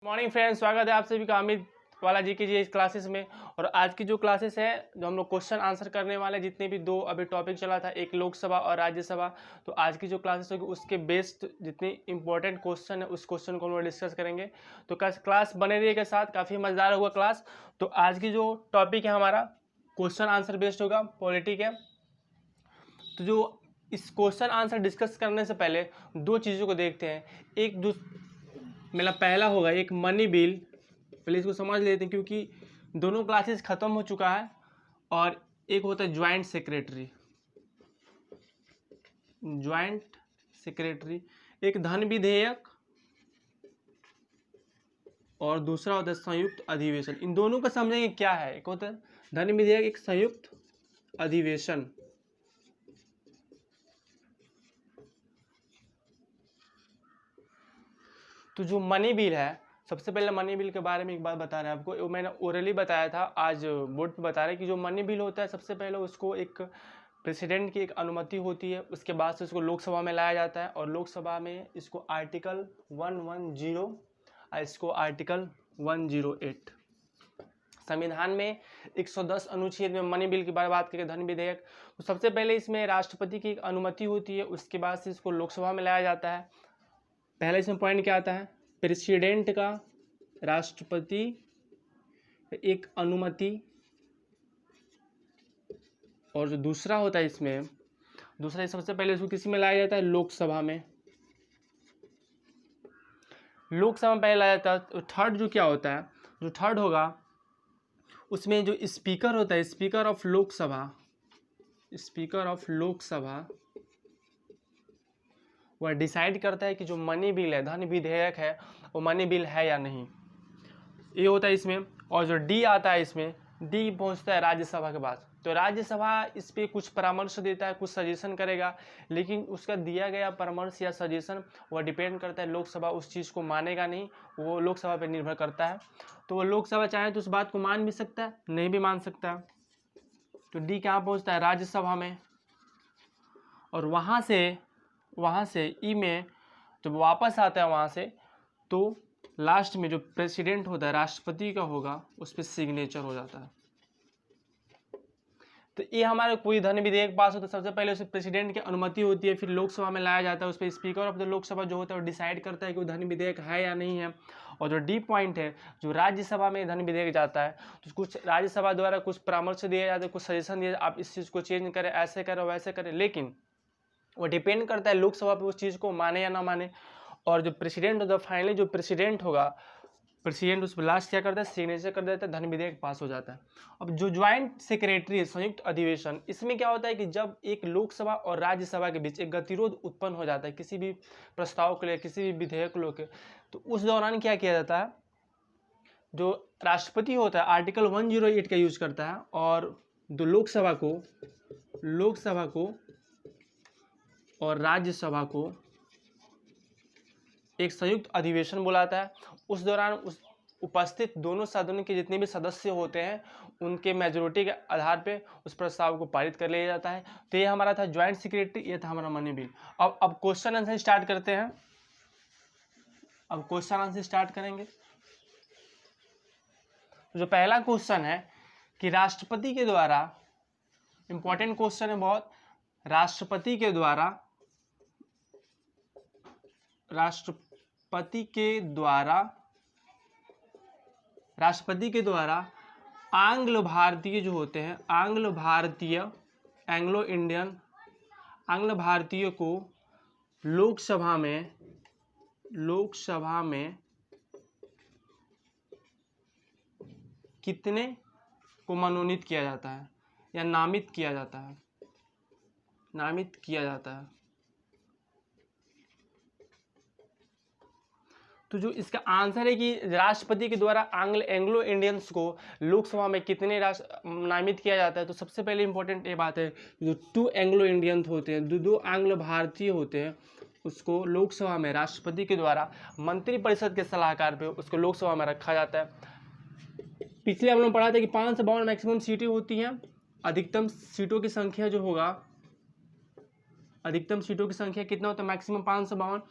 Morning friends, स्वागत है आप सभी का अमित वाला जी की जी इस क्लासेस में। और आज की जो क्लासेस है जो हम लोग क्वेश्चन आंसर करने वाले हैं, जितने भी दो अभी टॉपिक चला था, एक लोकसभा और राज्यसभा, तो आज की जो क्लासेस होगी उसके बेस्ड जितनी इंपॉर्टेंट क्वेश्चन है उस क्वेश्चन को हम लोग डिस्कस करेंगे। तो क्लास बने रहिएगा साथ, काफ़ी मज़ेदार होगा क्लास। तो आज की जो टॉपिक है हमारा क्वेश्चन आंसर बेस्ड होगा, पॉलिटिक है। तो जो इस क्वेश्चन आंसर डिस्कस करने से पहले दो चीज़ों को देखते हैं। एक जो मेरा पहला होगा एक मनी बिल, पहले इसको समझ लेते हैं क्योंकि दोनों क्लासेस ख़त्म हो चुका है। और एक होता है ज्वाइंट सेक्रेटरी, एक धन विधेयक और दूसरा होता है संयुक्त अधिवेशन। इन दोनों का समझेंगे क्या है। एक होता है धन विधेयक, एक संयुक्त अधिवेशन। तो जो मनी बिल है, सबसे पहले मनी बिल के बारे में एक बात बता रहे हैं आपको, मैंने ओरली बताया था, आज बोर्ड पे बता रहे हैं कि जो मनी बिल होता है सबसे पहले उसको एक प्रेसिडेंट की एक अनुमति होती है, उसके बाद से उसको लोकसभा में लाया जाता है और लोकसभा में इसको आर्टिकल 110 और इसको आर्टिकल 108 संविधान में 110 अनुच्छेद में मनी बिल की बात करें धन विधेयक। तो सबसे पहले इसमें राष्ट्रपति की एक अनुमति होती है, उसके बाद से इसको लोकसभा में लाया जाता है। पहला इसमें पॉइंट क्या आता है, प्रेसिडेंट का राष्ट्रपति एक अनुमति, और जो दूसरा होता है इसमें दूसरा सबसे पहले इसको किसी में लाया जाता है, लोकसभा में। लोकसभा में पहले लाया जाता है। तो थर्ड जो क्या होता है, जो थर्ड होगा उसमें जो स्पीकर होता है, स्पीकर ऑफ लोकसभा वह डिसाइड करता है कि जो मनी बिल है, धन विधेयक है, वो मनी बिल है या नहीं। ये होता है इसमें। और जो डी आता है इसमें, डी पहुंचता है राज्यसभा के पास। तो राज्यसभा इस पर कुछ परामर्श देता है, कुछ सजेशन करेगा, लेकिन उसका दिया गया परामर्श या सजेशन वह डिपेंड करता है लोकसभा उस चीज़ को मानेगा नहीं, वो लोकसभा पर निर्भर करता है। तो वो लोकसभा चाहे तो उस बात को मान भी सकता है, नहीं भी मान सकता है। तो डी कहाँ पहुँचता है, राज्यसभा में। और वहाँ से ई में जब वापस आता है वहाँ से, तो लास्ट में जो प्रेसिडेंट होता है, राष्ट्रपति का होगा, उस पर सिग्नेचर हो जाता है। तो ये हमारे कोई धन विधेयक पास होता है, सबसे पहले उसे प्रेसिडेंट की अनुमति होती है, फिर लोकसभा में लाया जाता है, उस पर स्पीकर ऑफ द लोकसभा जो होता है वो डिसाइड करता है कि वो धन विधेयक है या नहीं है। और जो डी पॉइंट है, जो राज्यसभा में धन विधेयक जाता है, तो कुछ राज्यसभा द्वारा कुछ परामर्श दिया जाता है, कुछ सजेशन दिया, आप इस चीज़ को चेंज करें, ऐसे करें वैसे करें, लेकिन वो डिपेंड करता है लोकसभा पे उस चीज़ को माने या ना माने। और जो प्रेसिडेंट होता है, फाइनली जो प्रेसिडेंट होगा, प्रेसिडेंट उस पर लास्ट क्या करता है, सिग्नेचर कर देता है, धन विधेयक पास हो जाता है। अब जो ज्वाइंट सेक्रेटरी है, संयुक्त अधिवेशन, इसमें क्या होता है कि जब एक लोकसभा और राज्यसभा के बीच एक गतिरोध उत्पन्न हो जाता है किसी भी प्रस्ताव के लिए, किसी भी विधेयक को लेकर, तो उस दौरान क्या किया जाता है, जो राष्ट्रपति होता है आर्टिकल 108 का यूज करता है और जो लोकसभा को और राज्यसभा को एक संयुक्त अधिवेशन बुलाता है। उस दौरान उस उपस्थित दोनों सदनों के जितने भी सदस्य होते हैं उनके मेजोरिटी के आधार पे उस प्रस्ताव को पारित कर लिया जाता है। तो ये हमारा था ज्वाइंट सेक्रेटरी, ये था हमारा मनी बिल। अब क्वेश्चन आंसर स्टार्ट करते हैं। अब क्वेश्चन आंसर स्टार्ट करेंगे। जो पहला क्वेश्चन है कि राष्ट्रपति के द्वारा, इंपॉर्टेंट क्वेश्चन है बहुत, राष्ट्रपति के द्वारा आंग्ल भारतीय जो होते हैं, एंग्लो इंडियन आंग्ल भारतीय को लोकसभा में कितने को मनोनीत किया जाता है या नामित किया जाता है। तो जो इसका आंसर है कि राष्ट्रपति के द्वारा एंग्लो इंडियंस को लोकसभा में कितने नामित किया जाता है। तो सबसे पहले इंपॉर्टेंट ये बात है, जो 2 एंग्लो इंडियंस होते हैं, दो आंग्ल भारतीय होते हैं, उसको लोकसभा में राष्ट्रपति के द्वारा मंत्रिपरिषद के सलाहकार पे उसको लोकसभा में रखा जाता है। पिछले हम लोग पढ़ा था कि 552 मैक्सिमम सीटें होती हैं। अधिकतम सीटों की संख्या जो होगा, अधिकतम सीटों की संख्या कितना होता है, मैक्सिमम 552।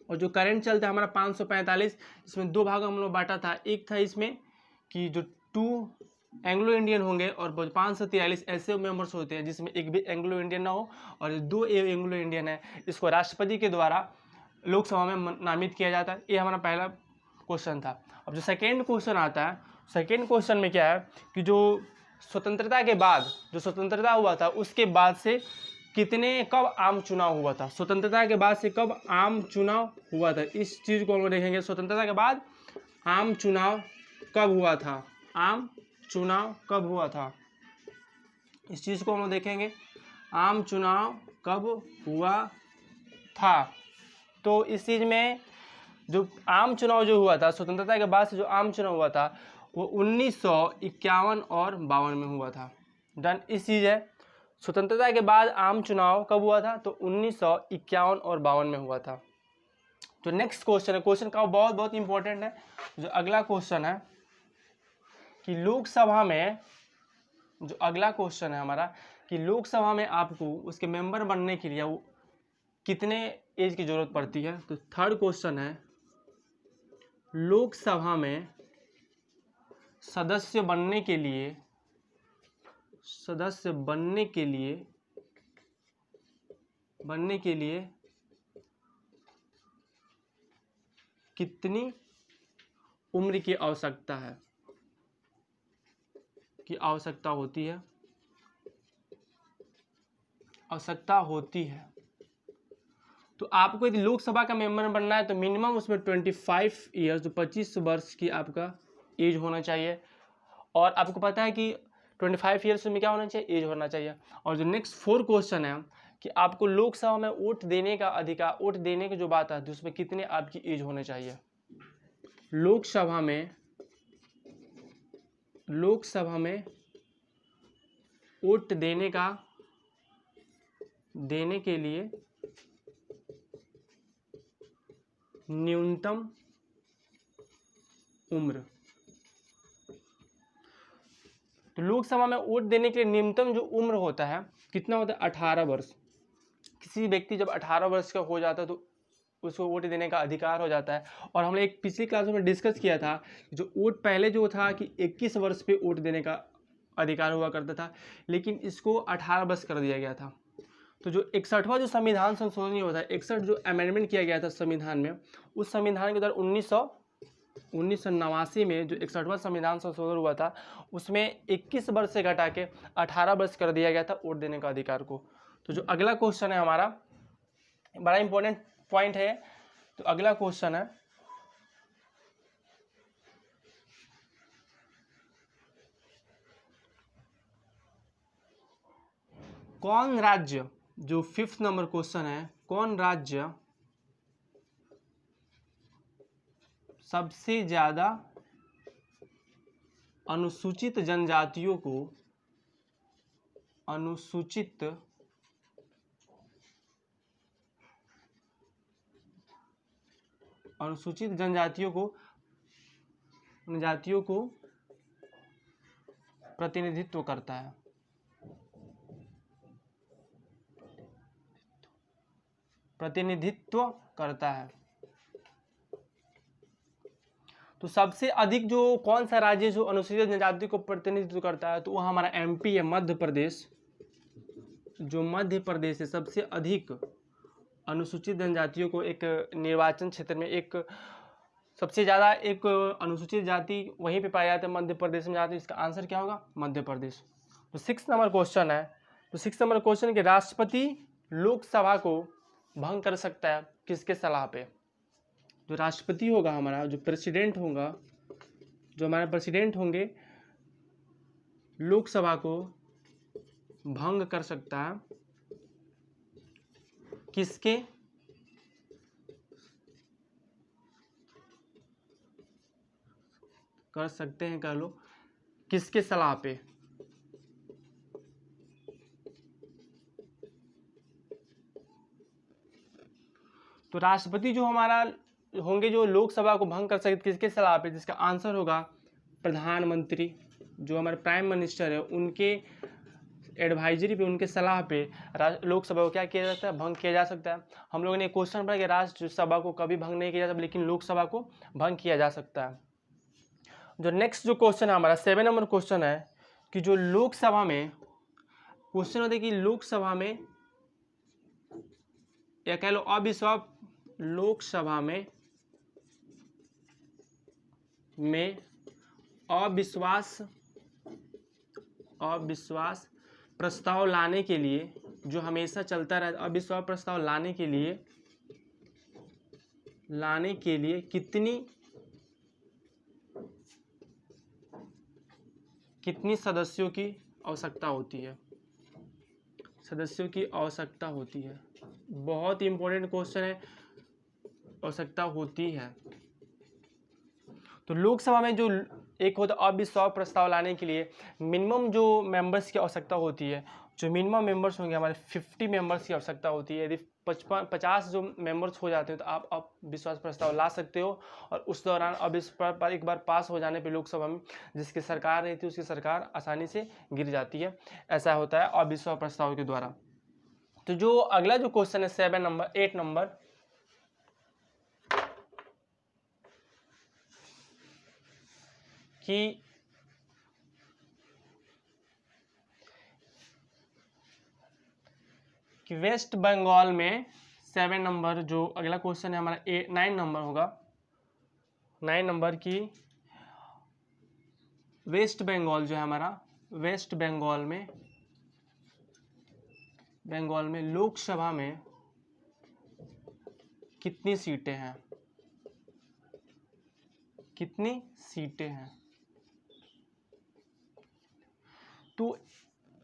और जो करंट चलता है हमारा 545, इसमें दो भागों हम लोग बांटा था। एक था इसमें कि जो 2 एंग्लो इंडियन होंगे और 543 ऐसे मेंबर्स होते हैं जिसमें एक भी एंग्लो इंडियन ना हो, और 2 एंग्लो इंडियन है, इसको राष्ट्रपति के द्वारा लोकसभा में नामित किया जाता है। ये हमारा पहला क्वेश्चन था। अब जो सेकेंड क्वेश्चन आता है, सेकेंड क्वेश्चन में क्या है कि जो स्वतंत्रता के बाद जो स्वतंत्रता हुआ था उसके बाद से कब आम चुनाव हुआ था, स्वतंत्रता के बाद से कब आम चुनाव हुआ था, इस चीज़ को हम लोग देखेंगे। स्वतंत्रता के बाद आम चुनाव कब हुआ था, आम चुनाव कब हुआ था, इस चीज़ को हम लोग देखेंगे। आम चुनाव कब हुआ था, तो इस चीज़ में जो आम चुनाव जो हुआ था स्वतंत्रता के बाद से जो आम चुनाव हुआ था वो 1951 और 52 में हुआ था। डन, इस चीज़ है। स्वतंत्रता के बाद आम चुनाव कब हुआ था, तो 1951 और 52 में हुआ था। तो नेक्स्ट क्वेश्चन है, क्वेश्चन का बहुत बहुत इंपॉर्टेंट है। जो अगला क्वेश्चन है कि लोकसभा में, जो अगला क्वेश्चन है हमारा कि लोकसभा में आपको उसके मेंबर बनने के लिए वो कितने एज की जरूरत पड़ती है। तो थर्ड क्वेश्चन है, लोकसभा में सदस्य बनने के लिए कितनी उम्र की आवश्यकता होती है। तो आपको यदि लोकसभा का मेंबर बनना है तो मिनिमम उसमें 25 ईयर्स, जो 25 वर्ष की आपका एज होना चाहिए। और आपको पता है कि 25 ईयर्स में क्या होना चाहिए, एज होना चाहिए। और जो नेक्स्ट 4 क्वेश्चन है कि आपको लोकसभा में वोट देने का अधिकार, वोट देने की जो बात है तो उसमें कितने आपकी एज होने चाहिए। लोकसभा में वोट देने के लिए न्यूनतम उम्र, तो लोकसभा में वोट देने के लिए न्यूनतम जो उम्र होता है कितना होता है, 18 वर्ष। किसी व्यक्ति जब 18 वर्ष का हो जाता है तो उसको वोट देने का अधिकार हो जाता है। और हमने एक पिछली क्लास में डिस्कस किया था जो वोट पहले जो था कि 21 वर्ष पे वोट देने का अधिकार हुआ करता था, लेकिन इसको 18 वर्ष कर दिया गया था। तो जो 61वां जो संविधान संशोधन हुआ था, 61 जो अमेंडमेंट किया गया था संविधान में, उस संविधान के द्वारा 1989 में जो 61वां संविधान संशोधन हुआ था उसमें 21 वर्ष से घटा के 18 वर्ष कर दिया गया था वोट देने का अधिकार को। तो जो अगला क्वेश्चन है हमारा, बड़ा इंपॉर्टेंट पॉइंट है। तो अगला क्वेश्चन है, कौन राज्य, जो 5th नंबर क्वेश्चन है, कौन राज्य सबसे ज्यादा अनुसूचित जनजातियों को प्रतिनिधित्व करता है। तो सबसे अधिक जो कौन सा राज्य जो अनुसूचित जनजाति को प्रतिनिधित्व करता है, तो वो हमारा एमपी है, मध्य प्रदेश। जो मध्य प्रदेश है सबसे अधिक अनुसूचित जनजातियों को एक निर्वाचन क्षेत्र में, एक सबसे ज़्यादा एक अनुसूचित जाति वहीं पे पाया जाता है मध्य प्रदेश में जाती है। इसका आंसर क्या होगा, मध्य प्रदेश। तो 6 नंबर क्वेश्चन है, तो 6 नंबर क्वेश्चन के राष्ट्रपति लोकसभा को भंग कर सकता है किसके सलाह पे। जो राष्ट्रपति होगा हमारा, जो प्रेसिडेंट हमारे प्रेसिडेंट होंगे, लोकसभा को भंग कर सकता है किसके, कर सकते हैं, कह लो किसके सलाह पे। तो राष्ट्रपति जो हमारा होंगे जो लोकसभा को भंग कर सकते किसके सलाह पे, जिसका आंसर होगा प्रधानमंत्री। जो हमारे प्राइम मिनिस्टर है उनके एडवाइजरी पे, उनके सलाह पे लोकसभा को क्या किया जाता है, भंग किया जा सकता है। हम लोगों ने क्वेश्चन पढ़ा कि राज्यसभा को कभी भंग नहीं किया जाता, लेकिन लोकसभा को भंग किया जा सकता है। जो नेक्स्ट जो क्वेश्चन है हमारा 7 नंबर क्वेश्चन है कि जो लोकसभा में क्वेश्चन होता है कि लोकसभा में या कह लो अविश्वास, लोकसभा में अविश्वास प्रस्ताव लाने के लिए, जो हमेशा चलता रहता, अविश्वास प्रस्ताव लाने के लिए कितनी सदस्यों की आवश्यकता होती है, सदस्यों की आवश्यकता होती है। बहुत ही इंपॉर्टेंट क्वेश्चन है, आवश्यकता होती है। तो लोकसभा में जो एक होता है अविश्वास प्रस्ताव लाने के लिए मिनिमम जो मेंबर्स की आवश्यकता होती है, जो मिनिमम मेंबर्स होंगे हमारे 50 मेंबर्स की आवश्यकता होती है। यदि 50 जो मेंबर्स हो जाते हैं तो आप अविश्वास प्रस्ताव ला सकते हो, और उस दौरान अविश्वास एक बार पास हो जाने पे लोकसभा में जिसकी सरकार रहती है उसकी सरकार आसानी से गिर जाती है। ऐसा होता है अविश्वास प्रस्ताव के द्वारा। तो जो अगला जो क्वेश्चन है 8 नंबर कि वेस्ट बंगाल में 7 नंबर जो अगला क्वेश्चन है हमारा 9 नंबर होगा, 9 नंबर की वेस्ट बंगाल जो है हमारा, वेस्ट बंगाल में लोकसभा में कितनी सीटें हैं, कितनी सीटें हैं। तो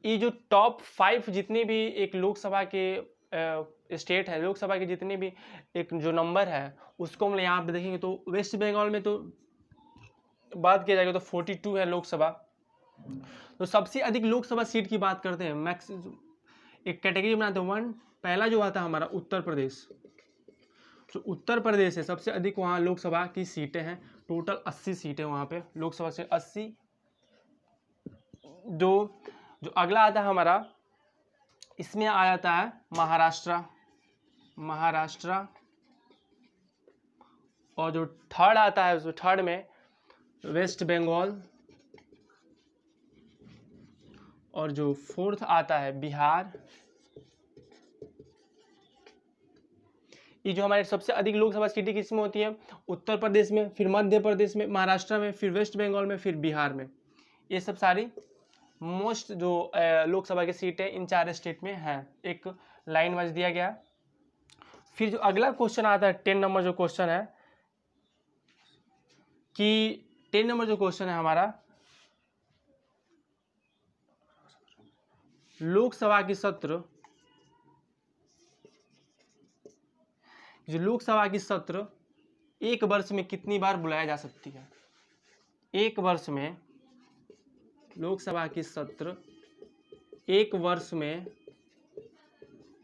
ये जो टॉप 5 जितनी भी एक लोकसभा के स्टेट है, लोकसभा के जितने भी एक जो नंबर है उसको हम यहाँ पे देखेंगे तो वेस्ट बंगाल में तो बात किया जाएगा तो 42 है लोकसभा। तो सबसे अधिक लोकसभा सीट की बात करते हैं, मैक्स एक कैटेगरी बनाते हैं 1, पहला जो आता है हमारा उत्तर प्रदेश। तो उत्तर प्रदेश है सबसे अधिक, वहाँ लोकसभा की सीटें हैं, टोटल 80 सीटें वहाँ पे लोकसभा से 80। जो अगला आता है हमारा, इसमें आ जाता है महाराष्ट्र, और जो थर्ड आता है उस थर्ड में वेस्ट बंगाल, और जो फोर्थ आता है बिहार। ये जो हमारे सबसे अधिक लोकसभा सीटें किसमें होती है, उत्तर प्रदेश में, फिर मध्य प्रदेश में, महाराष्ट्र में, फिर वेस्ट बंगाल में, फिर बिहार में। ये सब सारी मोस्ट जो लोकसभा की सीटें इन 4 स्टेट में है, एक लाइन वाइज दिया गया। फिर जो अगला क्वेश्चन आता है 10 नंबर जो क्वेश्चन है कि 10 नंबर जो क्वेश्चन है हमारा, लोकसभा की सत्र, जो लोकसभा की सत्र एक वर्ष में कितनी बार बुलाया जा सकती है। एक वर्ष में लोकसभा की सत्र एक वर्ष में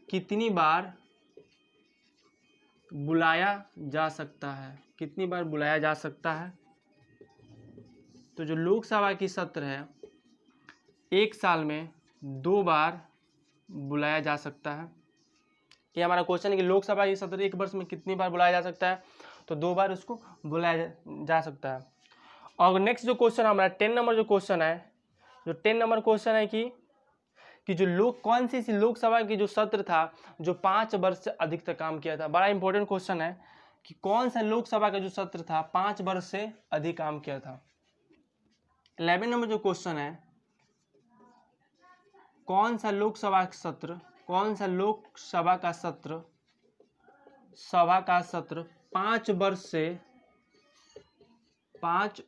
कितनी बार बुलाया जा सकता है, कितनी बार बुलाया जा सकता है। तो जो लोकसभा की सत्र है एक साल में 2 बार बुलाया जा सकता है। ये हमारा क्वेश्चन है कि लोकसभा की सत्र एक वर्ष में कितनी बार बुलाया जा सकता है, तो 2 बार उसको बुलाया जा सकता है। और नेक्स्ट जो क्वेश्चन हमारा 10 नंबर जो क्वेश्चन है, जो 10 नंबर क्वेश्चन है कि जो कौन सी लोकसभा की जो सत्र था जो 5 वर्ष से अधिक तक काम किया था। बड़ा इंपॉर्टेंट क्वेश्चन है कि कौन सा लोकसभा का जो सत्र था 5 वर्ष से अधिक काम किया था। 11 नंबर जो क्वेश्चन है, कौन सा लोकसभा का सत्र 5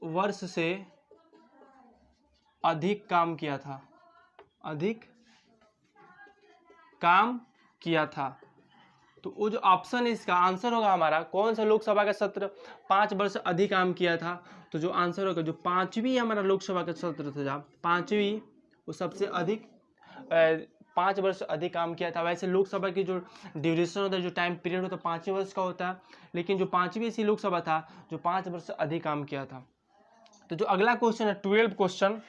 वर्ष से अधिक काम किया था। तो वो जो ऑप्शन है इसका आंसर होगा हमारा, कौन सा लोकसभा का सत्र 5 वर्ष से अधिक काम किया था। तो जो आंसर होगा जो 5वीं हमारा लोकसभा का सत्र था, जहाँ 5वीं वो सबसे अधिक 5 वर्ष अधिक काम किया था। वैसे लोकसभा की जो ड्यूरेशन होता है, जो टाइम पीरियड होता है 5 वर्ष का होता है, लेकिन जो 5वीं ऐसी लोकसभा था जो 5 वर्ष से अधिक काम किया था। तो जो अगला क्वेश्चन है 12 क्वेश्चन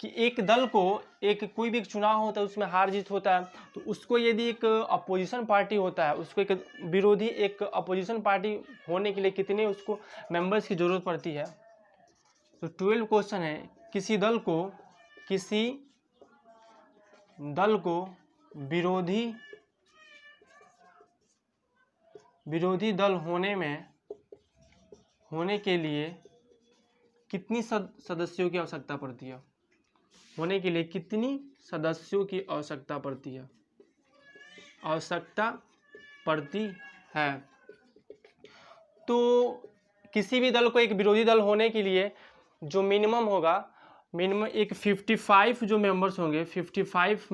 कि एक दल को कोई भी एक चुनाव होता है उसमें हार जीत होता है, तो उसको यदि एक अपोजिशन पार्टी होता है, उसको एक विरोधी एक अपोजिशन पार्टी होने के लिए कितने उसको मेंबर्स की ज़रूरत पड़ती है। तो 12 क्वेश्चन है, किसी दल को विरोधी दल होने के लिए कितनी सदस्यों की आवश्यकता पड़ती है, होने के लिए कितनी सदस्यों की आवश्यकता पड़ती है। तो किसी भी दल को एक विरोधी दल होने के लिए जो मिनिमम होगा, मिनिमम एक 55 जो मेंबर्स होंगे, 55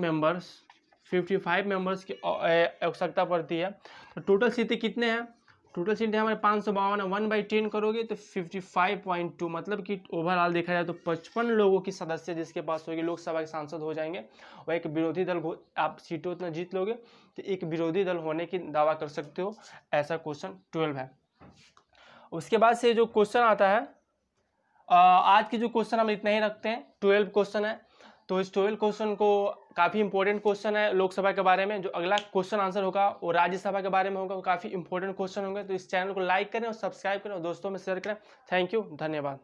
मेंबर्स की आवश्यकता पड़ती है। तो टोटल सीटें कितने हैं, टोटल सीटें हमारे 552 है, 1/10 करोगे तो 55.2, मतलब कि ओवरऑल देखा जाए तो 55 लोगों की सदस्य जिसके पास होगी लोकसभा के सांसद हो जाएंगे, और एक विरोधी दल को आप सीटों उतना जीत लोगे तो एक विरोधी दल होने की दावा कर सकते हो। ऐसा क्वेश्चन 12 है। उसके बाद से जो क्वेश्चन आता है, आज के जो क्वेश्चन हम इतना ही रखते हैं, 12 क्वेश्चन है। तो इस 12 क्वेश्चन को काफ़ी इंपॉर्टेंट क्वेश्चन है लोकसभा के बारे में। जो अगला क्वेश्चन आंसर होगा वो राज्यसभा के बारे में होगा, वो काफ़ी इंपॉर्टेंट क्वेश्चन होंगे। तो इस चैनल को लाइक करें और सब्सक्राइब करें और दोस्तों में शेयर करें। थैंक यू, धन्यवाद।